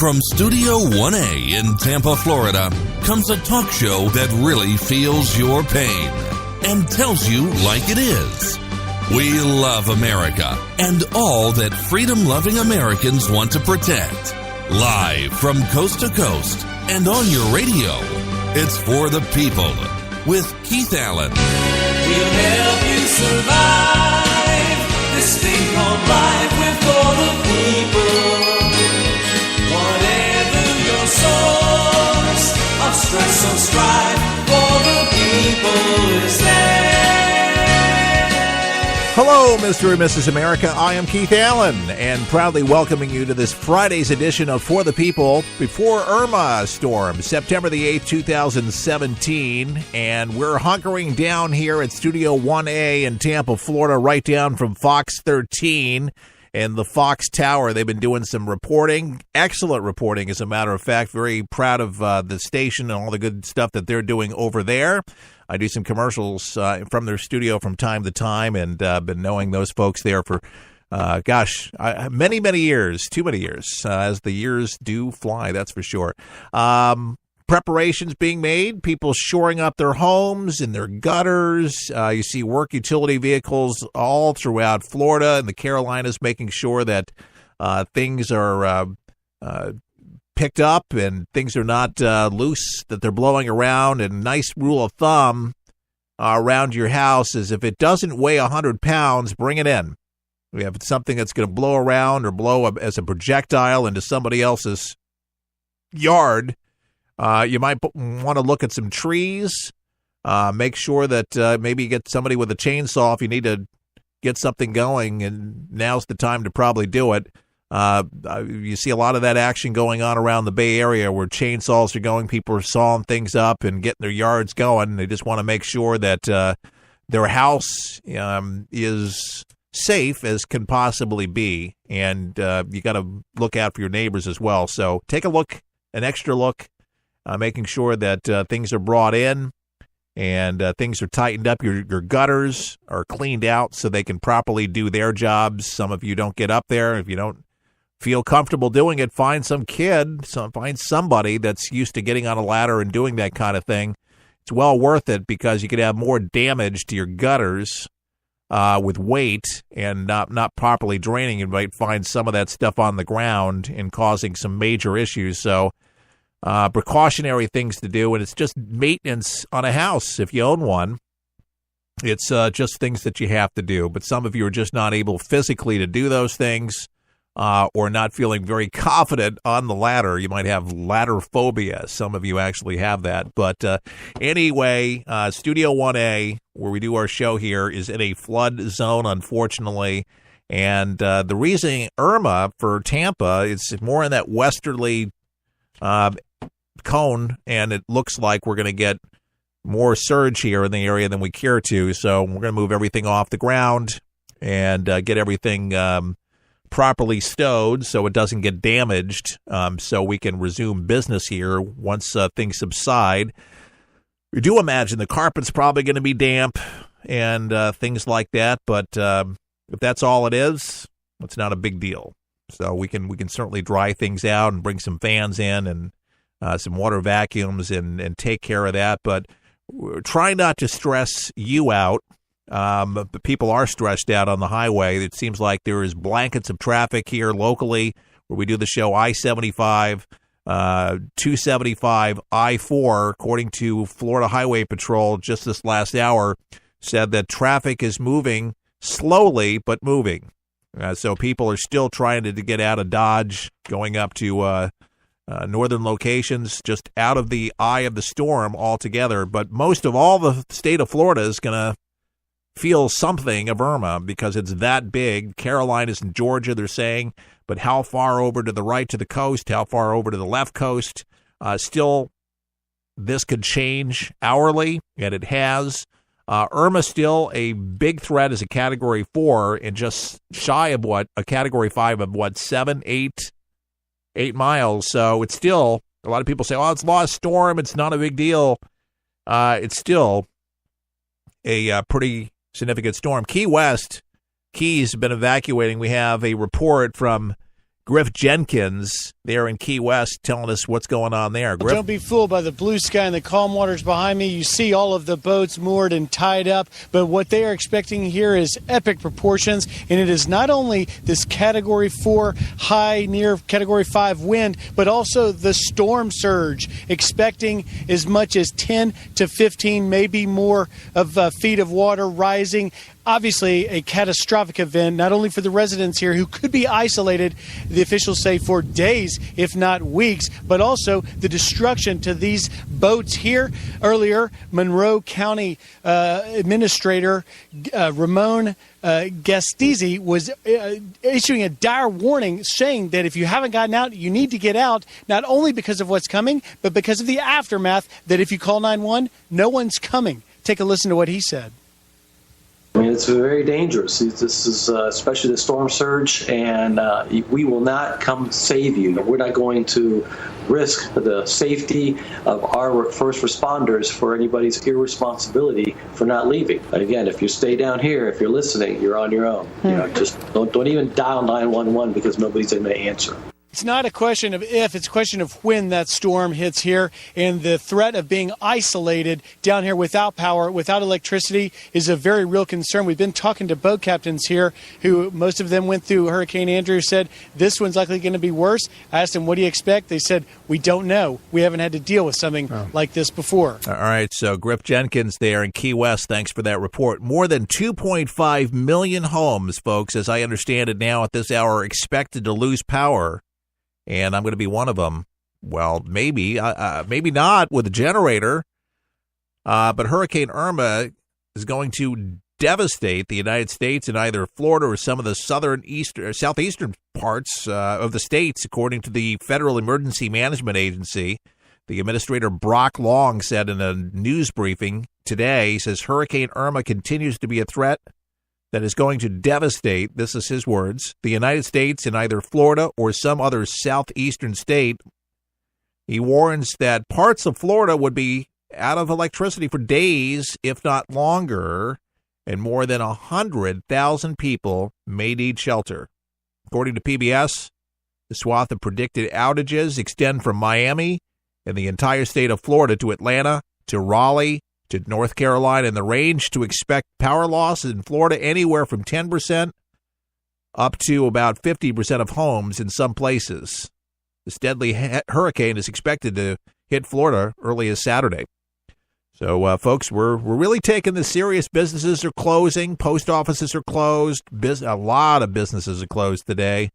From Studio 1A in Tampa, Florida, comes a talk show that really feels your pain and tells you like it is. We love America and all that freedom-loving Americans want to protect. Live from coast to coast and on your radio, it's For the People with Keith Alan. We'll help you survive this thing called life. We're for the people. Whatever your source of stress or strife, for the people is there. Hello, Mr. and Mrs. America. I am Keith Alan, and proudly welcoming you to this Friday's edition of For the People before Irma storm, September the 8th, 2017. And we're hunkering down here at Studio 1A in Tampa, Florida, right down from Fox 13 and the Fox Tower. They've been doing some reporting, excellent reporting, as a matter of fact. Very proud of the station and all the good stuff that they're doing over there. I do some commercials from their studio from time to time, and been knowing those folks there for, many, many years, too many years, as the years do fly, that's for sure. Preparations being made, people shoring up their homes and their gutters. You see work utility vehicles all throughout Florida and the Carolinas making sure that things are picked up and things are not loose, that they're blowing around. And nice rule of thumb around your house is if it doesn't weigh 100 pounds, bring it in. We have something that's going to blow around or blow up as a projectile into somebody else's yard. You might want to look at some trees, make sure that maybe you get somebody with a chainsaw if you need to get something going, and now's the time to probably do it. You see a lot of that action going on around the Bay Area where chainsaws are going, people are sawing things up and getting their yards going. They just want to make sure that their house is safe as can possibly be, and you got to look out for your neighbors as well. So take a look, an extra look. Making sure that things are brought in and things are tightened up. Your gutters are cleaned out so they can properly do their jobs. Some of you don't get up there. If you don't feel comfortable doing it, find some kid, find somebody that's used to getting on a ladder and doing that kind of thing. It's well worth it because you could have more damage to your gutters with weight and not properly draining. You might find some of that stuff on the ground and causing some major issues. So precautionary things to do, and it's just maintenance on a house if you own one. It's just things that you have to do, but some of you are just not able physically to do those things or not feeling very confident on the ladder. You might have ladder phobia. Some of you actually have that. But anyway, Studio 1A, where we do our show here, is in a flood zone, unfortunately. And the reason Irma for Tampa, it's more in that westerly cone, and it looks like we're going to get more surge here in the area than we care to. So we're going to move everything off the ground and get everything properly stowed so it doesn't get damaged, so we can resume business here once things subside. We do imagine the carpet's probably going to be damp and things like that, but if that's all it is, it's not a big deal. So we can certainly dry things out and bring some fans in and some water vacuums and take care of that. But try not to stress you out. But people are stressed out on the highway. It seems like there is blankets of traffic here locally where we do the show. I-75, 275, I-4, according to Florida Highway Patrol just this last hour, said that traffic is moving slowly but moving. So people are still trying to get out of Dodge, going up to northern locations, just out of the eye of the storm altogether. But most of all, the state of Florida is going to feel something of Irma because it's that big. Carolinas and Georgia, they're saying, but how far over to the right to the coast, how far over to the left coast, still this could change hourly, and it has. Irma still a big threat as a Category 4 and just shy of a Category 5 of 7, 8 miles. So it's still, a lot of people say, oh, it's lost storm, it's not a big deal. It's still a pretty significant storm. Key West, Keys have been evacuating. We have a report from Griff Jenkins there in Key West telling us what's going on there. Griff? Don't be fooled by the blue sky and the calm waters behind me. You see all of the boats moored and tied up, but what they are expecting here is epic proportions, and it is not only this Category 4 high near Category 5 wind, but also the storm surge, expecting as much as 10 to 15, maybe more of feet of water rising. Obviously, a catastrophic event, not only for the residents here who could be isolated, the officials say, for days, if not weeks, but also the destruction to these boats here. Earlier, Monroe County Administrator Ramon Gastizzi was issuing a dire warning saying that if you haven't gotten out, you need to get out, not only because of what's coming, but because of the aftermath, that if you call 911, no one's coming. Take a listen to what he said. I mean, it's very dangerous. This is especially the storm surge, and we will not come save you. We're not going to risk the safety of our first responders for anybody's irresponsibility for not leaving. Again, if you stay down here, if you're listening, you're on your own. Just don't even dial 911 because nobody's going to answer. It's not a question of if, it's a question of when that storm hits here, and the threat of being isolated down here without power, without electricity, is a very real concern. We've been talking to boat captains here, who most of them went through Hurricane Andrew, said this one's likely going to be worse. I asked them, what do you expect? They said, we don't know. We haven't had to deal with something like this before. All right, so Griff Jenkins there in Key West, thanks for that report. More than 2.5 million homes, folks, as I understand it now at this hour, are expected to lose power. And I'm going to be one of them. Well, maybe not with a generator. But Hurricane Irma is going to devastate the United States in either Florida or some of the southeastern parts of the states, according to the Federal Emergency Management Agency. The Administrator Brock Long said in a news briefing today, he says Hurricane Irma continues to be a threat that is going to devastate, this is his words, the United States in either Florida or some other southeastern state. He warns that parts of Florida would be out of electricity for days, if not longer, and more than 100,000 people may need shelter. According to PBS, the swath of predicted outages extend from Miami and the entire state of Florida to Atlanta, to Raleigh, to North Carolina, and the range to expect power loss in Florida anywhere from 10% up to about 50% of homes in some places. This deadly hurricane is expected to hit Florida early as Saturday. So, folks, we're really taking this serious. Businesses are closing. Post offices are closed. A lot of businesses are closed today.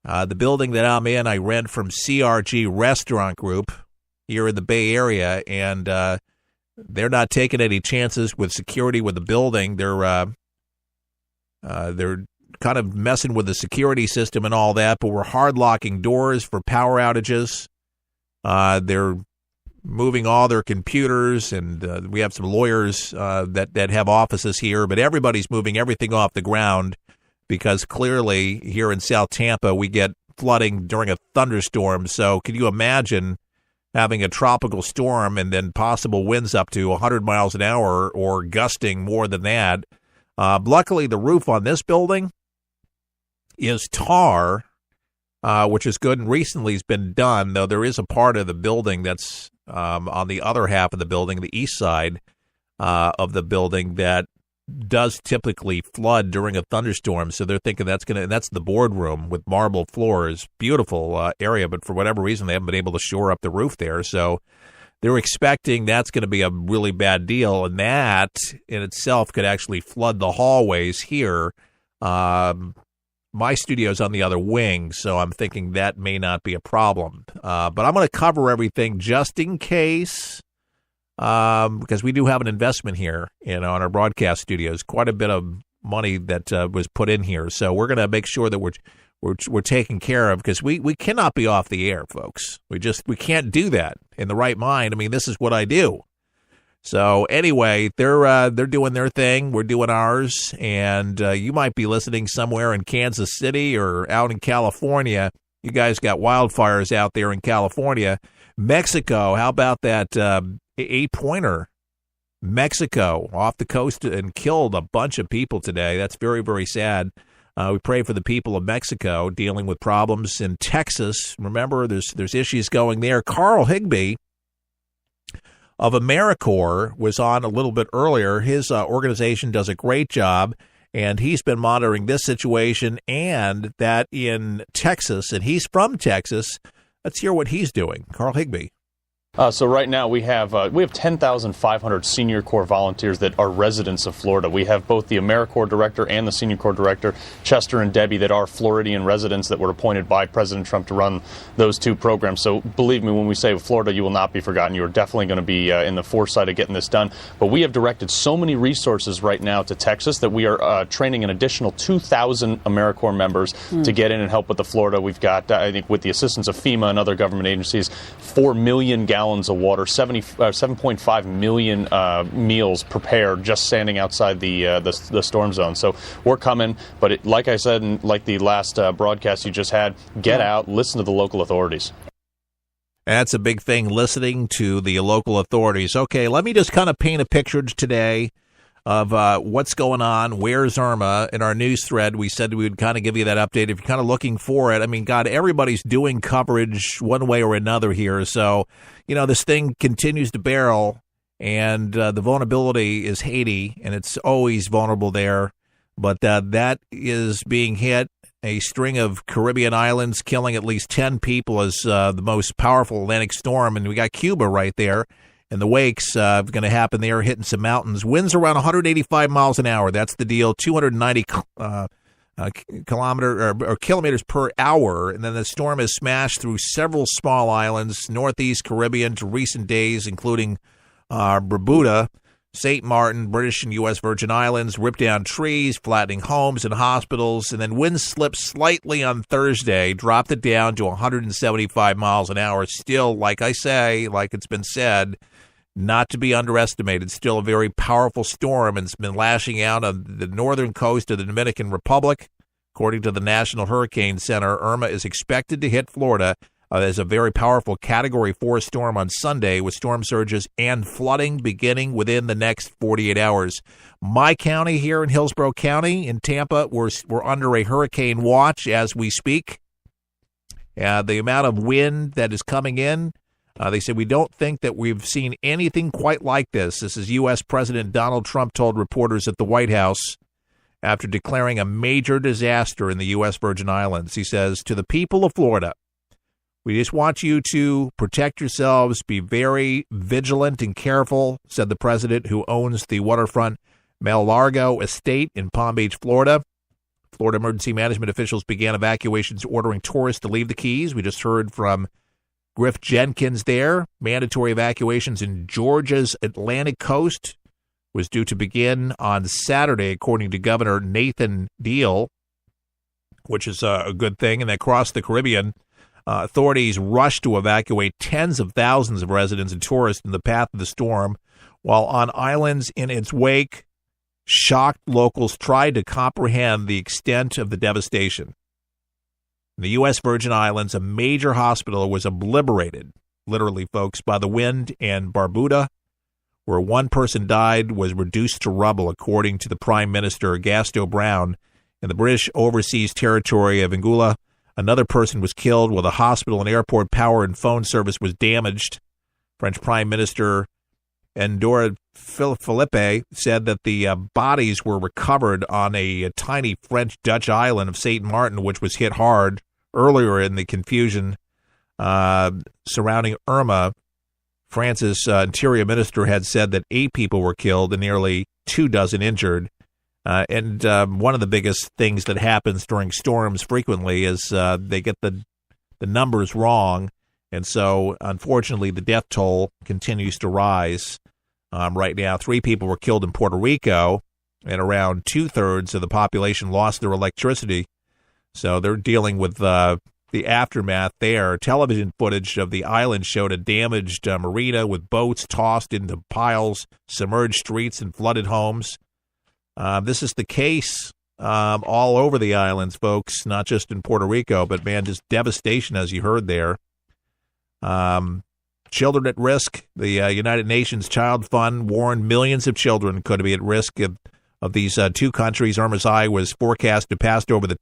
The building that I'm in, I rent from CRG Restaurant Group here in the Bay Area, and they're not taking any chances with security with the building. They're kind of messing with the security system and all that, but we're hard locking doors for power outages. They're moving all their computers, and we have some lawyers that have offices here, but everybody's moving everything off the ground because clearly here in South Tampa we get flooding during a thunderstorm. So can you imagine having a tropical storm and then possible winds up to 100 miles an hour or gusting more than that? Luckily, the roof on this building is tar, which is good and recently has been done, though there is a part of the building that's on the other half of the building, the east side of the building, that does typically flood during a thunderstorm. So they're thinking that's the boardroom with marble floors, beautiful area, but for whatever reason they haven't been able to shore up the roof there. So they're expecting that's going to be a really bad deal, and that in itself could actually flood the hallways here. My studio's on the other wing, so I'm thinking that may not be a problem. But I'm going to cover everything just in case, because we do have an investment here on our broadcast studios. Quite a bit of money that was put in here, so we're going to make sure that we're taken care of, because we cannot be off the air, folks. We can't do that in the right mind. I mean, this is what I do. So anyway, they're doing their thing. We're doing ours, and you might be listening somewhere in Kansas City or out in California. You guys got wildfires out there in California. Mexico, how about that 8-pointer? Mexico off the coast and killed a bunch of people today. That's very, very sad. We pray for the people of Mexico dealing with problems in Texas. Remember, there's issues going there. Carl Higbee of AmeriCorps was on a little bit earlier. His organization does a great job, and he's been monitoring this situation and that in Texas, and he's from Texas. Let's hear what he's doing. Carl Higbee. So right now we have 10,500 Senior Corps volunteers that are residents of Florida. We have both the AmeriCorps director and the Senior Corps director, Chester and Debbie, that are Floridian residents that were appointed by President Trump to run those two programs. So believe me, when we say Florida, you will not be forgotten. You are definitely going to be in the foresight of getting this done. But we have directed so many resources right now to Texas that we are training an additional 2,000 AmeriCorps members to get in and help with the Florida. We've got, I think, with the assistance of FEMA and other government agencies, 4 million gallons of water, 7.5 million meals prepared just standing outside the storm zone. So we're coming, but like I said, and like the last broadcast you just had, get out, listen to the local authorities. That's a big thing, listening to the local authorities. Okay, let me just kind of paint a picture today of what's going on. Where's Irma? In our news thread, we said we would kind of give you that update. If you're kind of looking for it, I mean, God, everybody's doing coverage one way or another here. So, this thing continues to barrel, and the vulnerability is Haiti, and it's always vulnerable there. But that is being hit. A string of Caribbean islands killing at least 10 people as the most powerful Atlantic storm, and we got Cuba right there. And the wake's going to happen there, hitting some mountains. Winds around 185 miles an hour. That's the deal. 290 kilometers per hour. And then the storm has smashed through several small islands, northeast Caribbean to recent days, including Barbuda, St. Martin, British and U.S. Virgin Islands, ripped down trees, flattening homes and hospitals. And then winds slipped slightly on Thursday, dropped it down to 175 miles an hour. Still, like I say, like it's been said, not to be underestimated. Still a very powerful storm, and it's been lashing out on the northern coast of the Dominican Republic. According to the National Hurricane Center, Irma is expected to hit Florida as a very powerful Category 4 storm on Sunday, with storm surges and flooding beginning within the next 48 hours. My county here in Hillsborough County in Tampa, we're under a hurricane watch as we speak. The amount of wind that is coming in, they said, we don't think that we've seen anything quite like this. This is U.S. President Donald Trump told reporters at the White House after declaring a major disaster in the U.S. Virgin Islands. He says, to the people of Florida, we just want you to protect yourselves, be very vigilant and careful, said the president, who owns the waterfront Mar Largo estate in Palm Beach, Florida. Florida emergency management officials began evacuations, ordering tourists to leave the Keys. We just heard from Griff Jenkins there. Mandatory evacuations in Georgia's Atlantic coast was due to begin on Saturday, according to Governor Nathan Deal, which is a good thing. And across the Caribbean, authorities rushed to evacuate tens of thousands of residents and tourists in the path of the storm, while on islands in its wake, shocked locals tried to comprehend the extent of the devastation. In the U.S. Virgin Islands, a major hospital was obliterated, literally, folks, by the wind, and Barbuda, where one person died, was reduced to rubble, according to the Prime Minister, Gasto Brown. In the British Overseas Territory of Anguilla, another person was killed while the hospital and airport power and phone service was damaged. French Prime Minister Edouard Philippe said that the bodies were recovered on a tiny French-Dutch island of St. Martin, which was hit hard earlier in the confusion surrounding Irma. France's interior minister had said that 8 people were killed and nearly 24 injured. And one of the biggest things that happens during storms frequently is they get the numbers wrong. And so, unfortunately, the death toll continues to rise. Right now, 3 people were killed in Puerto Rico, and around 2/3 of the population lost their electricity. So they're dealing with the aftermath there. Television footage of the island showed a damaged marina with boats tossed into piles, submerged streets, and flooded homes. This is the case all over the islands, folks, not just in Puerto Rico, but, man, just devastation, as you heard there. Children at risk. The United Nations Child Fund warned millions of children could be at risk of these two countries. Irma's eye was forecast to pass over the